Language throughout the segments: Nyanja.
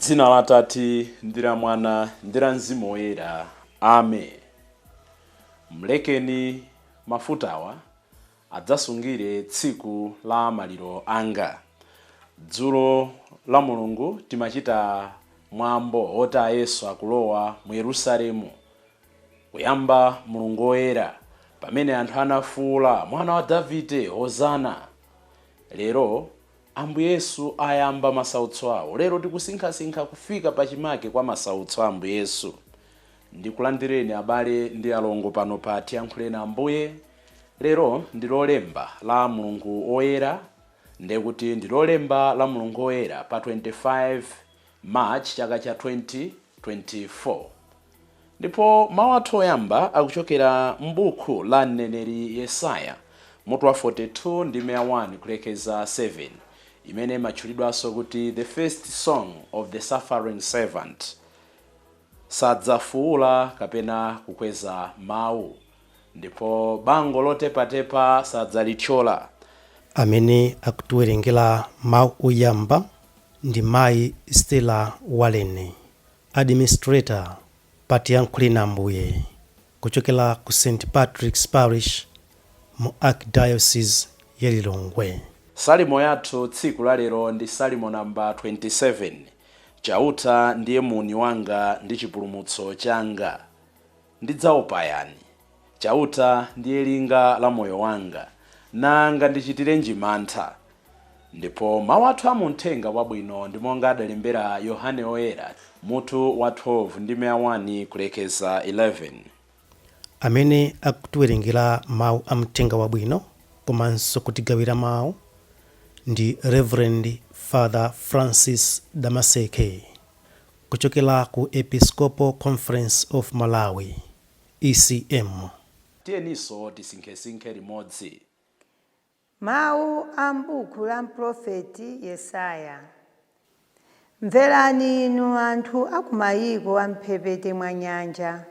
Dzina la Tati ndira Mwana ndira Mzimu Woyera. Amen. Mlekeni mafutawa adzasungire tsiku la maliro anga. Dzulo la Mulungu timachita mwambo ota Yesu akulowa mu Yerusalemu kuyamba Mulungu Woyera pamene anthu anafuula mwana wa Davide hozana. Lero Ambuye Yesu ayamba masautso awo. Lero tikusinkhasinkha kufika pachimake kwa masautso a Ambuye Yesu. Ndikulandireni abale ndi alongo pano pa Tiyankhuleni Ambuye. Lero ndi lolemba la Mulungu Woyera, ndekuti ndi lolemba la Mulungu Woyera pa 25 March chaka cha 2024. Ndipo mawu athu oyamba akuchokera m'buku la mneneri Yesaya mutu wa 42 ndi 1 kulekeza 7, imene matchulidwanso kuti the first song of the suffering servant. Sadzafuula kapena kukweza mawu. Ndipo bango lotepatepa Sadzathyola. Amene akutiwerengera mawu oyamba ndi mayi Stella Walene, administrator pa Tiyankhuleni Ambuye, kuchokera ku St. Patrick's Parish mu Archdiocese ya Lilongwe. Salimo yathu tsiku la lero ndi salimo namba 27. Chauta ndiye muni wanga ndi chipulumutso changa. Ndidzaopa yani? Chauta ndiye linga la moyo wanga, nanga ndichitirenji mantha? Ndipo mawu athu amuthenga wabwino ndi monga adalembera Yohane Woyera mutu wa 12 ndi 1 kulekeza 11. Amene akutiwerengera mawu amuthenga wabwino komanso kutigawira mawu ndi Reverend Father Francis DAMASEKE, kuchokera ku Episcopal Conference of Malawi, ECM. Tiyeniso tisinkhesinkhe limodzi. Mawu a m'buku la mprofeti Yesaya. Mverani inu anthu akumayiko amphepete mwa nyanja,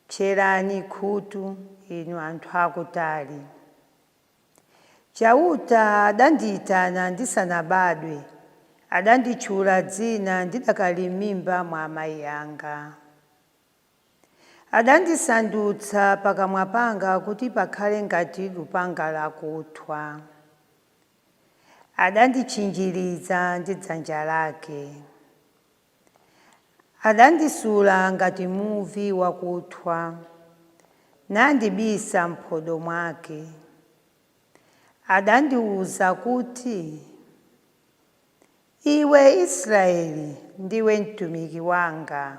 tcherani khutu inu anthu akutali. Chauta adandiyitana ndisanabadwe, adanditchula dzina ndidakali m'mimba mwa amayi anga. Adandisandutsa pakamwa panga kuti pakhale ngati lupanga lakuthwa. Adanditchinjiriza ndi dzanja lake. Adandisula ngati muvi wakuthwa, nandibisa m'phodo mwake. Adandiwuza kuti, iwe Israeli ndiwe mtumiki wanga.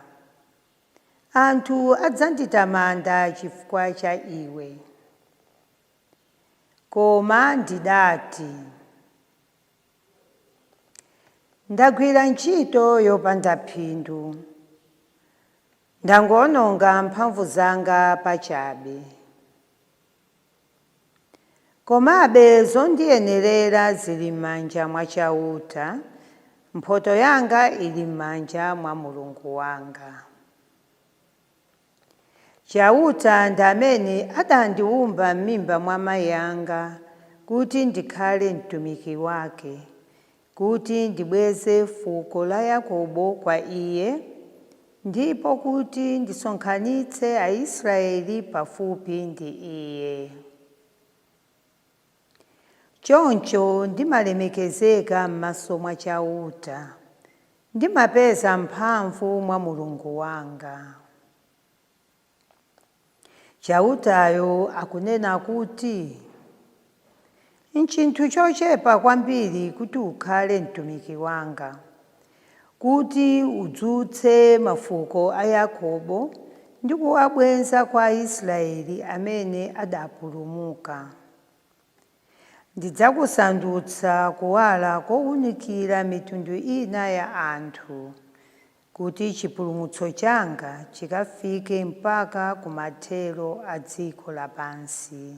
Anthu adzanditamanda chifukwa cha iwe. Koma ndidati, ndagwira ntchito yopanda phindu, ndangononga mphamvu zanga pachabe. Komabe zondiyenerera zili m'manja mwa Chauta, mphoto yanga ili m'manja mwa Mulungu wanga. Chauta ndi amene adandiwumba m'mimba mwa amayi anga kuti ndikhale mtumiki wake, kuti ndibweze fuko la Yakobo kwa iye, ndipo kuti ndisonkhanitse Aisraeli pafupi ndi iye. Choncho ndimalemekezeka m'maso mwa Chauta, ndimapeza mphamvu mwa Mulungu wanga. Chautayo akunena kuti, nchinthu chochepa kwambiri kuti ukhale mtumiki wanga, kuti udzutse mafuko a Yakobo ndi kuwabwenza kwa Israeli amene adapulumuka. Ndidzakusandutsa kuwala kowunikira mitundu ina ya anthu, kuti chipulumutso changa chikafike mpaka kumathero a dziko lapansi.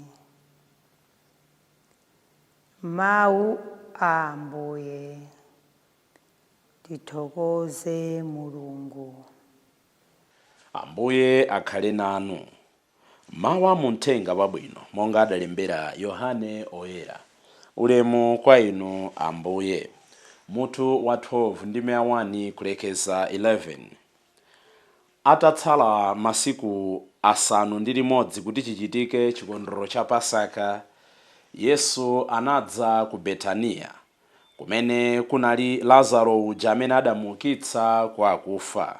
Mawu a Ambuye. Tithokoze Mulungu. Ambuye akhale nanu. Mawu amuthenga wabwino monga adalembera Yohane Woyera. Ulemu kwa inu Ambuye. mutu wa 12 ndi 1 kulekeza 11. Atatsala masiku asanu ndi limodzi kuti chichitike chikondwerero cha Pasaka, Yesu anadza ku Betaniya, kumene kunali Lazaro uja amene adamuukitsa kwa akufa.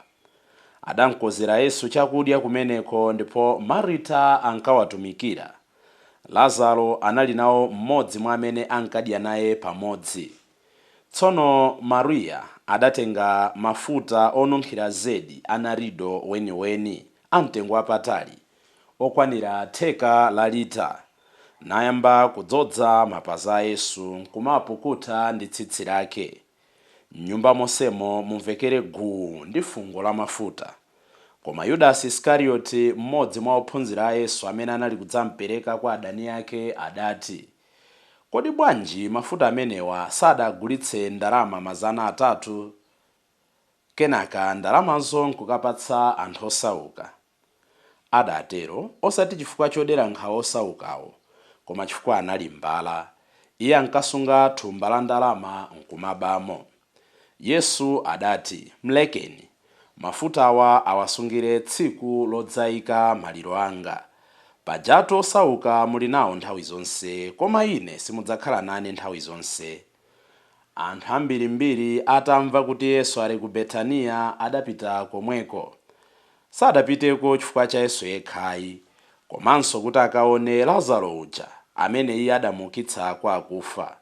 Adankozera Yesu chakudya kumeneko, ndipo Marita ankawatumikira. Lazaro anali nawo mmodzi mwa amene ankadya naye pamodzi. Tsono Mariya adatenga mafuta onunkhira zedi anarido weniweni amtengo wapatali okwanira theka la lita, nayamba kudzodza mapazi a Yesu kumapukuta ndi tsitsi lake. M'nyumba monsemo mumvekere guu ndi fungo la mafuta. Koma Yudasi Iskarioti, mmodzi mwa ophunzira a Yesu amene anali kudzamupereka kwa adani ake, adati, kodi bwanji mafuta amenewa sadagulitse ndalama 300, kenaka ndalamazo nkukapatsa anthu osauka? Adatero osati chifukwa chodera nkhawa osaukawo, koma chifukwa anali mbala. Iye ankasunga thumba la ndalama nkumabamo. Yesu adati, mlekeni, mafutawa awasungire tsiku lodzayika maliro anga. Pajatu osauka muli nawo nthawi zonse, koma ine simudzakhala nane nthawi zonse. Anthu ambirimbiri atamva kuti Yesu ali ku Betaniya adapita komweko. Sadapiteko chifukwa cha Yesu yekhayi, komanso kuti akaone Lazaro uja amene iye adamuukitsa kwa akufa.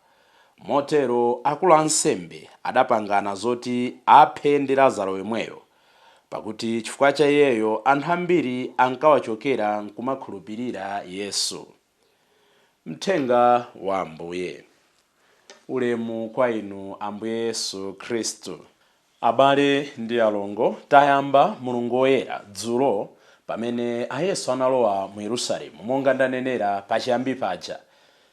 Motero akulu ansembe adapangana zoti aphe ndi Lazaro yemweyo, pakuti chifukwa cha iyeyo anthu ambiri ankawachokera nkumakhulupirira Yesu. Mthenga wa Ambuye. Ulemu kwa inu Ambuye Yesu Khristu. Abale ndi alongo, tayamba mulungu woyera dzulo pamene Yesu analowa mu Yerusalemu, monga ndanenera pachiyambi paja.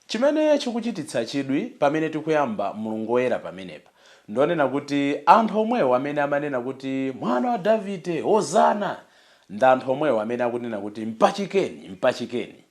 Chimene chikuchititsa chidwi pamene tikuyamba mulungu woyera pamenepa ndonena kuti anthu omwewo amene amanena kuti mwana wa Davide hozana, ndi anthu omwewo amene akunena kuti mpachikeni, mpachikeni.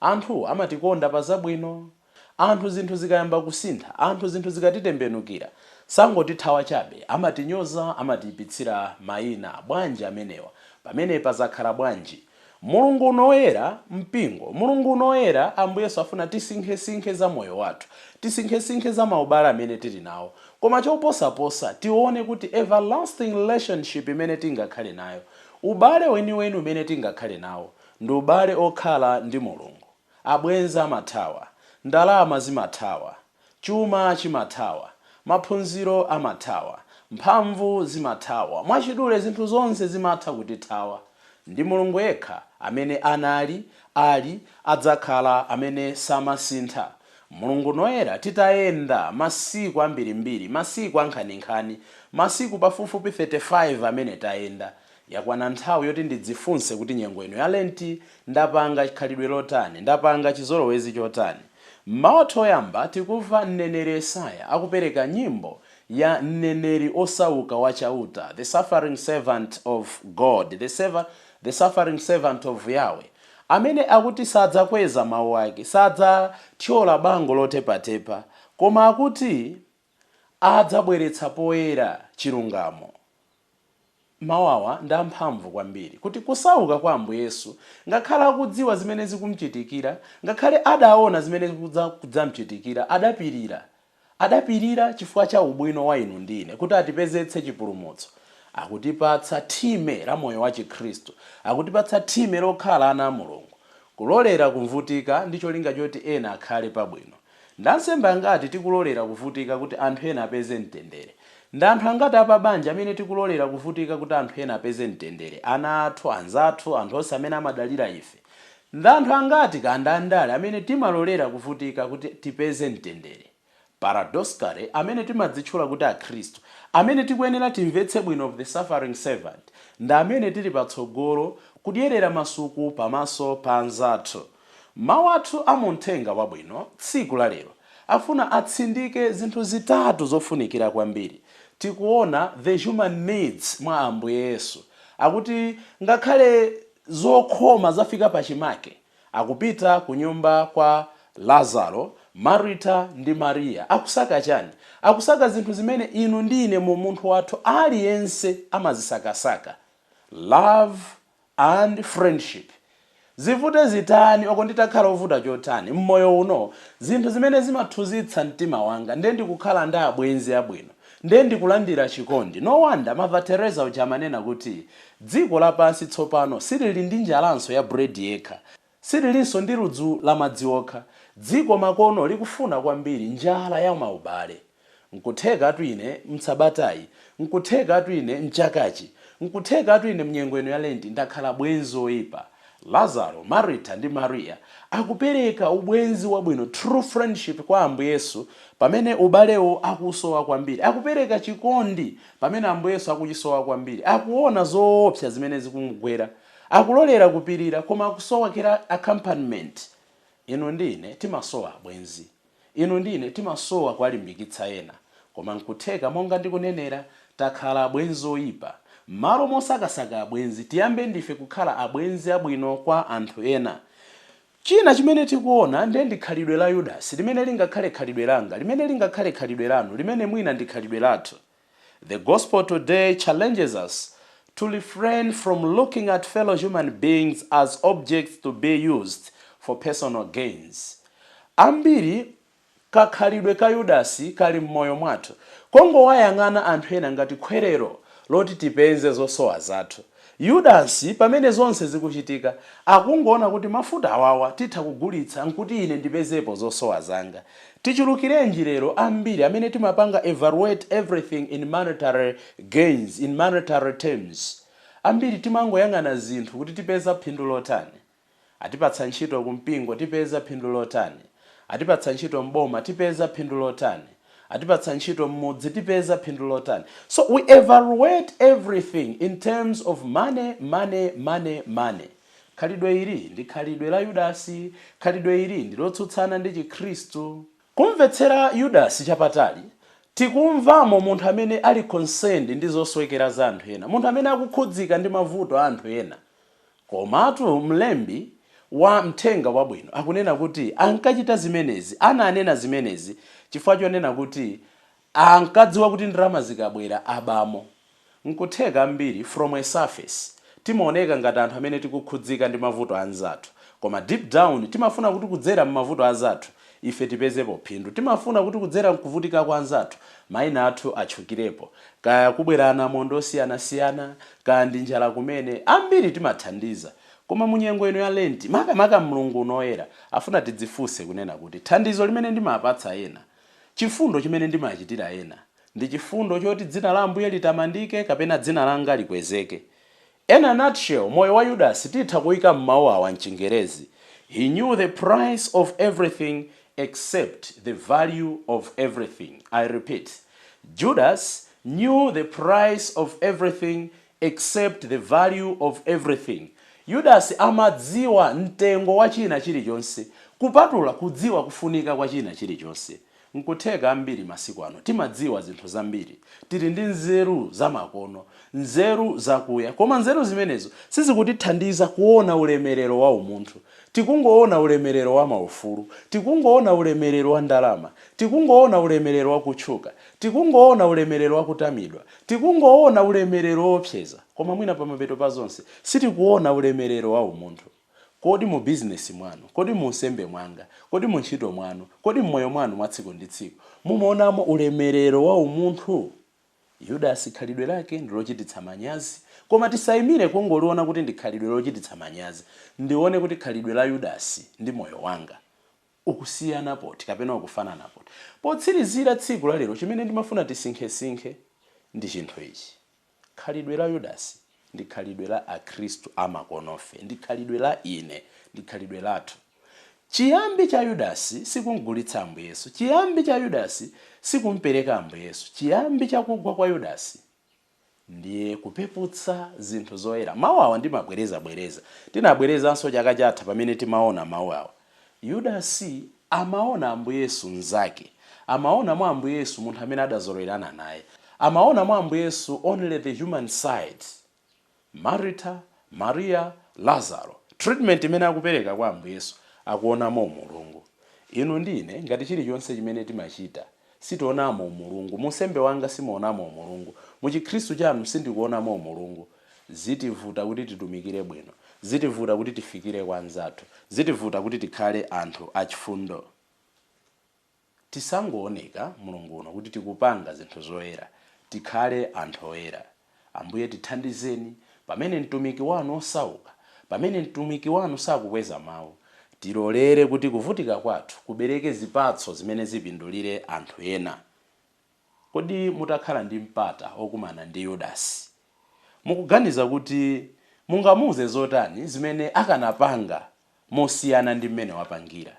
Anthu amatikonda pa zabwino, anthu zinthu zikayamba kusintha, anthu zinthu zikatitembenukira, sangotithawa chabe, amatinyoza, amatiyipitsira mayina. Bwanji amenewa pamene pazakhala bwanji? Mulungu unoyera mpingo, mulungu unoyera Ambuye Yesu afuna tisinkhe za moyo wathu, tisinkhe za maubale amene tili nawo. Koma choposaposa tione kuti everlasting relationship imene tingakhale nayo, ubale weniweni umene tingakhale nawo, ndi ubale okhala ndi Mulungu. Abwenzi amathawa, ndalama zimathawa, chuma chimathawa, maphunziro amathawa, mphamvu zimathawa, mwachidule zinthu zonse zimatha kutithawa. Ndi Mulungu yekha amene anali, ali, adzakhala, amene samasintha. Mulungu noyera titayenda masiku ambirimbiri, masiku ankhaninkhani, masiku pafupifupi 35 amene tayenda, yakwana nthawi yoti ndidzifunse kuti nyengo ino ya Lenti ndapanga chikhalidwe lotani, ndapanga chizolowezi chotani. M'mawa oyamba tikumva mneneri Yesaya akupereka nyimbo ya mneneri osauka wachauta, the suffering servant of God, the suffering servant of Yahweh, amene akuti sadzakweza mawu ake, sadzathyola bango lotepatepa, koma akuti adzabweretsa poyera chilungamo. Mawawa ndi amphamvu kwambiri, kuti kusauka kwa Ambuye Yesu, ngakhale akudziwa zimene zikumchitikira, ngakhale adaona zimene kudzamchitikira, adapirira chifukwa cha ubwino wa inu ndine, kuti atipezetse chipulumutso. Akutipatsa thime la moyo wa Chikhristu, akutipatsa thime lokhala ana a Mulungu, kulolera kuvutika ndi cholinga choti ena akhale pabwino. Ndansembe angati tikulolera kuvutika kuti anthu ena apeze mtendere? Ndi anthu angati apabanja amene tikulolera kuvutika kuti anthu ena apeze mtendere? Ana athu, anzathu, anthu onse amene amadalira ife. Ndi anthu angati kandandale amene timalolera kuvutika kuti tipeze mtendere? Paradoxically, amene timadzitchula kuti akhristu, amene tikuyenera timvetse bwino of the suffering servant, ndi amene tili patsogolo kudyerera masuku pamaso pa anzathu. Mawu athu amuthenga wabwino tsiku la lero afuna atsindike zinthu zitatu zofunikira kwambiri. Tikuona the human needs mwa Ambuye Yesu, akuti ngakhale zokhoma zafika pachimake, akupita ku nyumba kwa Lazaro, Marita ndi Maria. Akusaka chani? akusaka zinthu zimene inu ndine mu munthu wathu aliyense amazisakasaka. Love and friendship. Zivute zitani oko nditakhala ovuta chotani mmoyo uno, zinthu zimene zimathunzitsa mtima wanga ndendi kukhala ndi abwenzi abwino, ndendi kulandira chikondi. No wonder Mother Teresa uja amanena kuti dziko lapansi tsopano silili ndi njalanso ya bread yekha, sililinso ndi ludzu la madzi okha. Dziko makono likufuna kwambiri njala ya maubale. Nkutheka atu ine mtsabatayi, nkutheka atu ine mchakachi, nkutheka atu ine mnyengo ino ya Lenti ndakhala bwenzi oyipa. Lazaro, Marita ndi Maria akupereka ubwenzi wabwino, true friendship kwa Ambuye Yesu pamene ubalewo akusowa kwambiri. Akupereka chikondi pamene Ambuye Yesu akuchisowa kwambiri. Akuona zoopsa zimene zikumugwera, akulolera kupirira koma akusowa kira accompaniment. Inu ndine timasowa abwenzi, inu ndine timasowa kulimbikitsa ena, koma nkutheka monga ndikunenera takhala abwenzi oyipa. Malo mosakasaka abwenzi tiyambe ndife kukhala abwenzi abwino kwa anthu ena. China chimene tikuona ndi khalidwe la Yudasi, limene lingakhale khalidwe langa, limene lingakhale khalidwe lanu, limene mwina ndi khalidwe lathu. The gospel today challenges us to refrain from looking at fellow human beings as objects to be used for personal gains. Ambiri kakhalidwe ka Yudasi kali mmoyo mwathu. Kongo wayang'ana anthu ena ngati khwerero loti tipenze zosowa zathu. Yudasi pamene zonse zikuchitika akungoona kuti mafuta awawa titha kugulitsa nkuti ine ndipezepo zosowa zanga. Tichulukirenji lero ambiri amene timapanga evaluate everything in monetary gains, in monetary terms. Ambiri timangoyang'ana zinthu kuti tipeza phindu lotani. Atipatsa ntchito kumpingo tipeza phindu lotani. Atipatsa ntchito mboma tipeza phindu lotani. Atipatsa ntchito mmudzi tipeza phindu lotani. So we evaluate everything in terms of money, money, money, money. Khalidwe ili ndi khalidwe la Yudasi, khalidwe ili ndi lotsutsana ndi Chikhristu. Kumvetsera Yudasi chapatali, tikumvamo munthu amene ali concerned ndi zoswekera za anthu ena, munthu amene akukhudzika ndi mavuto a anthu ena. Komatu mlembi wa mthenga wabwino akunena kuti ankachita zimenezi, ananena zimenezi chifukwa chonena kuti ankadziwa kuti ndalama zikabwera abamo. Nkutheka ambiri from a surface timaoneka ngati anthu amene tikukhudzika ndi mavuto anzathu, koma deep down timafuna kuti kudzera m'mavuto anzathu ife tipezepo phindu. Timafuna kuti kudzera mkuvutika kwa anzathu mayina athu atchukirepo, kaya kubwerana mondo osiyana-siyana, kaya ndi njala kumene ambiri timathandiza. Koma munyengo ino ya Lenti maka Mulungu unoyera afuna tidzifunse kunena kuti thandizo limene ndimapatsa ena, chifundo chimene ndimachitira ena, ndi chifundo choti dzina la Ambuye litamandike kapena dzina langa likwezeke. In a nutshell, moyo wa Yudasi titha kuyika m'mawu awa m'Chingerezi. He knew the price of everything except the value of everything. I repeat, Judas knew the price of everything except the value of everything. Yudasi amadziwa mtengo wa china chilichonse kupatula kudziwa kufunika kwa china chilichonse. Nkutheka ambiri masiku ano timadziwa zinthu zambiri, tili ndi nzeru zamakono, nzeru zakuya, koma nzeru zimenezo sizikutithandiza kuona ulemerero wa umunthu. Tikungoona ulemerero wa maufulu, tikungoona ulemerero wa ndalama, tikungoona ulemerero wa kutchuka, tikungoona ulemerero wa kutamidwa, tikungoona ulemerero opseza, koma mwina pamapeto pa zonse sitikuona ulemerero wa umunthu. Kodi mu business mwanu, kodi mu nsembe mwanga, kodi mu ntchito mwanu, kodi mmoyo mwanu mwa tsiku ndi tsiku mumaonamo ulemerero wa umunthu? Yudasi khalidwe lake ndi lochititsa manyazi, koma tisayimire kungoliona kuti ndi khalidwe lochititsa manyazi. Ndione kuti khalidwe la Yudasi ndi moyo wanga ukusiyana poti kapena ukufanana poti. Potsirizira tsiku la lero chimene ndimafuna tisinkhe ndi chinthu ichi. Khalidwe la Yudasi ndi khalidwe la Akhristu amakonofe, ndi khalidwe la ine, ndi khalidwe lathu. Chiyambi cha Yudasi sikumgulitsa Ambuye Yesu, chiyambi cha Yudasi sikumpereka Ambuye Yesu, chiyambi cha kugwa kwa Yudasi ndiye kupeputsa zinthu zoyera. Mawu awa ndimabwereza tinabwerezanso chaka chatha pamene timaona mawu awa. Yudasi amaona Ambuye Yesu mnzake, amaona mwa Ambuye Yesu munthu amene adazolowerana naye, amaona mwa Ambuye Yesu only the human side. Marita, Maria, Lazaro, treatment imene akupereka kwa Ambuye Yesu akuonamo Mulungu. Inu ndine ngati chilichonse chimene timachita sitionamo mulungu, musembe wanga simuonamo mulungu, muchikhristu chanu sindikuonamo mulungu, zitivuta kuti titumikire bwino, zitivuta kuti tifikire kwa anzathu, zitivuta kuti tikhale anthu achifundo. Tisangooneka mulungu uno kuti tikupanga zinthu zoyera, tikhale anthu oyera. Ambuye tithandizeni pamene mtumiki wanu osauka, pamene mtumiki wanu sakukweza mawu, tilolere kuti kuvutika kwathu kubereke zipatso zimene zipindulire anthu ena. Kodi mutakhala ndi mpata okumana ndi Yudasi, mukuganiza kuti mungamuze zotani zimene akanapanga mosiyana ndi mmene wapangira?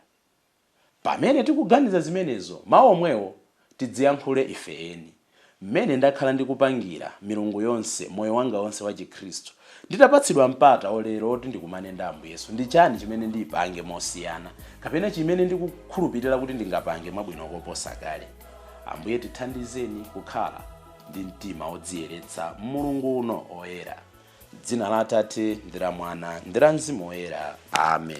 Pamene tikuganiza zimenezo, mawu omwewo tidziyankhule ife eni. Mmene ndakhala ndikupangira milungu yonse, moyo wanga wonse wa Chikhristu, nditapatsidwa mpata olero oti ndikumane ndi Ambuye Yesu, ndi chani chimene ndipange mosiyana, kapena chimene ndikukhulupirira kuti ndingapange mabwino koposa kale? Ambuye tithandizeni kukhala ndi mtima odziyeretsa mulungu uno oyera. Dzina la Atate, ndi la Mwana, ndi la Mzimu Woyera. Amen.